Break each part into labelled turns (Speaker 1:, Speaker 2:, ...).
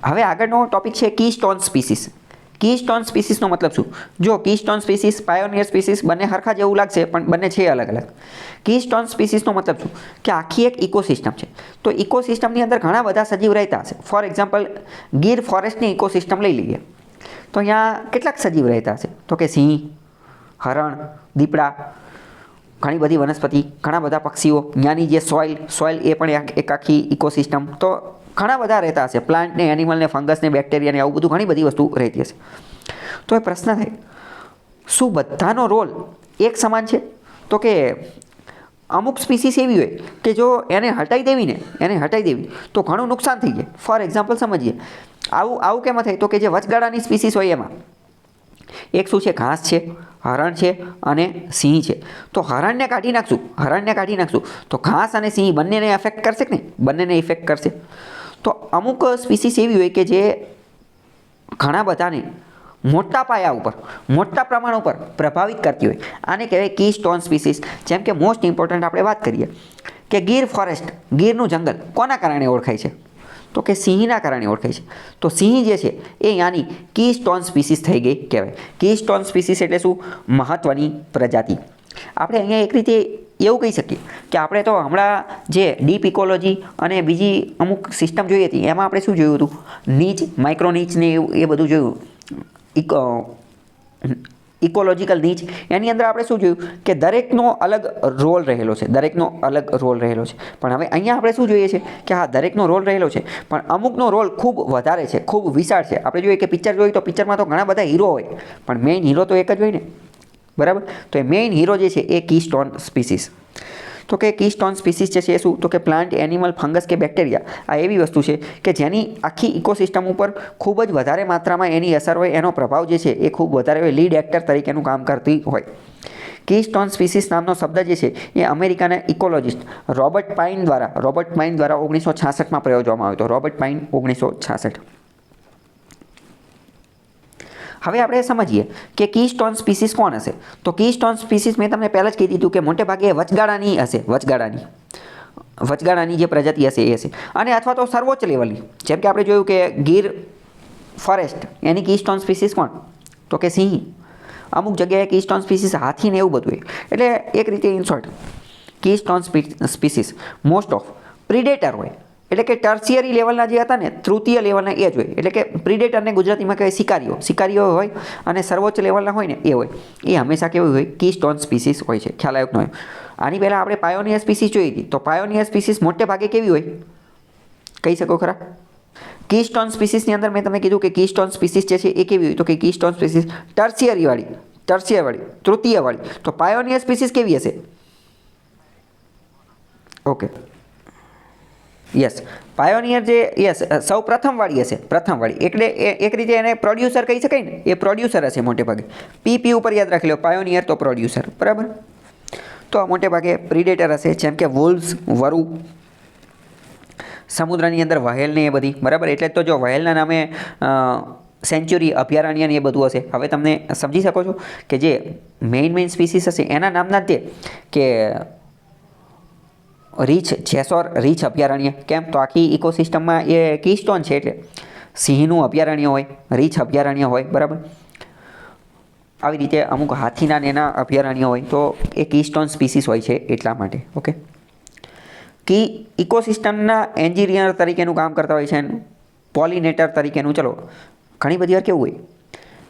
Speaker 1: હવે આગળનો ટોપિક છે કીસ્ટોન સ્પીસીસ. કીસ્ટોન સ્પીસીસનો મતલબ શું? જો કીસ્ટોન સ્પીસીસ, પાયોનિયર સ્પીસીસ બંને સરખા જેવું લાગશે પણ બંને છે અલગ અલગ. કીસ્ટોન સ્પીસીસનો મતલબ શું કે આખી એક ઇકોસિસ્ટમ છે. તો ઇકોસિસ્ટમની અંદર ઘણા બધા સજીવ રહેતા હશે. ફોર એક્ઝામ્પલ ગીર ફોરેસ્ટની ઇકોસિસ્ટમ લઈ લઈએ તો અહીંયા કેટલાક સજીવ રહેતા હશે? તો કે સિંહ, હરણ, દીપડા, ઘણી બધી વનસ્પતિ, ઘણા બધા પક્ષીઓ, ત્યાંની જે સોઇલ એ પણ એક આખી ઇકોસિસ્ટમ. તો ઘણા બધા રહેતા હશે. પ્લાન્ટને, એનિમલને, ફંગસને, બેક્ટેરિયાને આવું બધું ઘણી બધી વસ્તુ રહેતી હશે. તો એ પ્રશ્ન થાય, શું બધાનો રોલ એક સમાન છે? તો કે અમુક સ્પીસીસ એવી હોય કે જો એને હટાવી દેવી તો ઘણું નુકસાન થઈ જાય. ફોર એક્ઝામ્પલ સમજીએ, આવું કેમાં થાય? તો કે જે વચગાળાની સ્પીસીસ હોય એમાં એક શું છે? ઘાસ છે, હરણ છે અને સિંહ છે. તો હરણને કાઢી નાખશું તો ઘાસ અને સિંહ બંનેને અફેક્ટ કરશે કે નહીં? બંનેને ઇફેક્ટ કરશે. તો અમુક સ્પીસીસ એવી હોય કે જે ઘણા બધાને મોટા પાયા ઉપર, મોટા પ્રમાણ ઉપર પ્રભાવિત કરતી હોય. આને કહેવાય કીસ્ટોન સ્પીસીસ. જેમ કે મોસ્ટ ઇમ્પોર્ટન્ટ આપણે વાત કરીએ કે ગીર ફોરેસ્ટ, ગીરનું જંગલ કોના કારણે ઓળખાય છે? તો કે સિંહના કારણે ઓળખાય છે. તો સિંહ જે છે એ યાની કીસ્ટોન સ્પીસીસ થઈ ગઈ કહેવાય. કીસ્ટોન સ્પીસીસ એટલે શું? મહત્ત્વની પ્રજાતિ. આપણે અહીંયા એક રીતે એવું કહી શકીએ કે આપણે તો હમણાં જે ડીપ ઇકોલોજી અને બીજી અમુક સિસ્ટમ જોઈ હતી એમાં આપણે શું જોયું હતું? નીચ, માઇક્રો નીચ ને એ બધું જોયું. ઇકોલોજીકલ નીચ. એની અંદર આપણે શું જોયું કે દરેકનો અલગ રોલ રહેલો છે. પણ હવે અહીંયા આપણે શું જોઈએ છે કે હા, દરેકનો રોલ રહેલો છે પણ અમુકનો રોલ ખૂબ વધારે છે, ખૂબ વિશાળ છે. આપણે જોઈએ કે પિક્ચર જોઈએ તો પિક્ચરમાં તો ઘણા બધા હીરો હોય પણ મેઇન હીરો તો એક જ હોય ને, બરાબર? તો એ મેઇન હીરો જે છે એ કીસ્ટોન સ્પીસીસ. તો કે કીસ્ટોન સ્પીસીસ જે છે એ શું? તો કે પ્લાન્ટ, એનિમલ, ફંગસ કે બેક્ટેરિયા આ એવી વસ્તુ છે કે જેની આખી ઇકોસિસ્ટમ ઉપર ખૂબ જ વધારે માત્રામાં એની અસર હોય, એનો પ્રભાવ જે છે એ ખૂબ વધારે હોય, લીડ એક્ટર તરીકેનું કામ કરતી હોય. કીસ્ટોન સ્પીસીસ નામનો શબ્દ જે છે એ અમેરિકાના ઇકોલોજિસ્ટ રોબર્ટ પાઇન દ્વારા 1966માં પ્રયોજવામાં આવ્યો હતો. Robert Paine 1966. હવે આપણે સમજીએ કે કીસ્ટોન સ્પીસીસ કોણ હશે? તો કીસ્ટોન સ્પીસીસ મેં તમને પહેલાં જ કહી દીધું કે મોટે ભાગે વચગાળાની હશે. વચગાળાની જે પ્રજાતિ હશે એ હશે. અને અથવા તો સર્વોચ્ચ લેવલની. જેમ કે આપણે જોયું કે ગીર ફોરેસ્ટ એની કીસ્ટોન સ્પીસીસ કોણ? તો કે સિંહ. અમુક જગ્યાએ કીસ્ટોન સ્પીસીસ હાથીને એવું બધું હોય. એટલે એક રીતે in short keystone species most of predator હોય. એટલે કે ટર્શિયરી લેવલના જે હતા ને, તૃતીય લેવલના એ જ હોય. એટલે કે પ્રિડેટરને ગુજરાતીમાં કહેવાય શિકારીઓ હોય અને સર્વોચ્ચ લેવલના હોય ને એ હોય. એ હંમેશા કેવું હોય? કીસ્ટોન સ્પીસીસ હોય છે. ખ્યાલ આવ્યો ન? આની પહેલાં આપણે પાયોનિયર સ્પીસીસ જોઈ હતી. તો પાયોનિયર સ્પીસીસ મોટે ભાગે કેવી હોય? કહી શકો ખરા? કીસ્ટોન સ્પીસીસની અંદર મેં તમને કીધું કે કીસ્ટોન સ્પીસીસ જે છે એ કેવી હોય? તો કે કીસ્ટોન સ્પીસીસ ટર્શિયરવાળી, તૃતીયવાળી. તો પાયોનિયર સ્પીસીસ કેવી હશે? ઓકે, યસ, પાયોનિયર સૌ પ્રથમવાળી હશે. પ્રથમવાળી એટલે એક રીતે એને પ્રોડ્યુસર કહી શકાય ને. એ પ્રોડ્યુસર હશે મોટે ભાગે. પી ઉપર યાદ રાખી લો, પાયોનિયર તો પ્રોડ્યુસર, બરાબર? તો મોટે ભાગે પ્રિડેટર હશે. જેમ કે વોલ્વ્સ, વરુ, સમુદ્રની અંદર વહેલ ને એ બધી, બરાબર? એટલે તો જો વહેલના નામે સેન્ચ્યુરી, અભયારણ્ય ને એ બધું હશે. હવે તમને સમજી શકો છો કે જે મેઇન સ્પીસીસ હશે એના નામના જ કે જેસોર રીછ અભયારણ્ય. કેમ? તો આખી ઇકોસિસ્ટમમાં એ કીસ્ટોન છે એટલે સિંહનું અભયારણ્ય હોય, રીછ અભયારણ્ય હોય, બરાબર? આવી રીતે અમુક હાથીના એના અભયારણ્ય હોય. તો એ કીસ્ટોન સ્પીસીસ હોય છે એટલા માટે. ઓકે, ઇકોસિસ્ટમના એન્જિનિયર તરીકેનું કામ કરતા હોય છે, પોલિનેટર તરીકેનું. ચલો, ઘણી બધી વાર કેવું હોય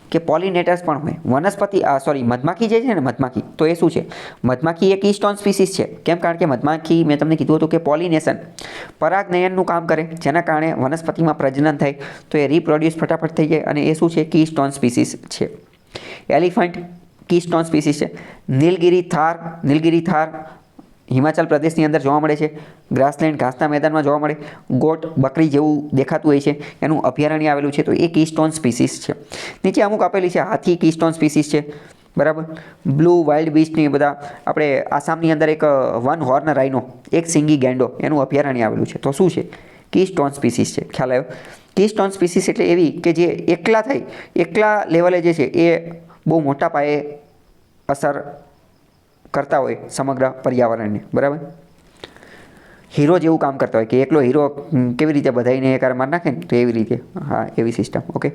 Speaker 1: કે પોલિનેટર્સ પણ હોય. મધમાખી જે છે ને, મધમાખી તો એ શું છે? મધમાખી એ કીસ્ટોન સ્પીસીસ છે. કેમ? કારણ કે મધમાખી મેં તમને કીધું હતું કે પોલિનેશન, પરાગનયનનું કામ કરે, જેના કારણે વનસ્પતિમાં પ્રજનન થાય તો એ રિપ્રોડ્યુસ ફટાફટ થઈ જાય અને એ શું છે? કીસ્ટોન સ્પીસીસ છે. એલિફન્ટ કીસ્ટોન સ્પીસીસ છે. નીલગિરી થાર હિમાચલ પ્રદેશની અંદર જોવા મળે છે. ગ્રાસલેન્ડ ઘાસના મેદાનમાં જોવા મળે. ગોટ, બકરી જેવું દેખાતું હોય છે, એનું અભયારણ્ય આવેલું છે. તો એ કીસ્ટોન સ્પીસીસ છે. નીચે અમુક આપેલી છે. હાથી કીસ્ટોન સ્પીસીસ છે, બરાબર? બ્લુ વાઇલ્ડ બીસ્ટ ને એ બધા. આપણે આસામની અંદર એક વન હોર્ન રાઇનો, એક સિંગી ગેંડો, એનું અભયારણ્ય આવેલું છે. તો શું છે? કીસ્ટોન સ્પીસીસ છે. ખ્યાલ આવ્યો? કીસ્ટોન સ્પીસીસ એટલે એવી કે જે એકલા લેવલે જે છે એ બહુ મોટા પાયે અસર કરતા હોય સમગ્ર પર્યાવરણને, બરાબર? હીરો જેવું કામ કરતા હોય કે એકલો હીરો કેવી રીતે બધાઈને એક મારી નાખે ને તો એવી રીતે, હા એવી સિસ્ટમ. ઓકે.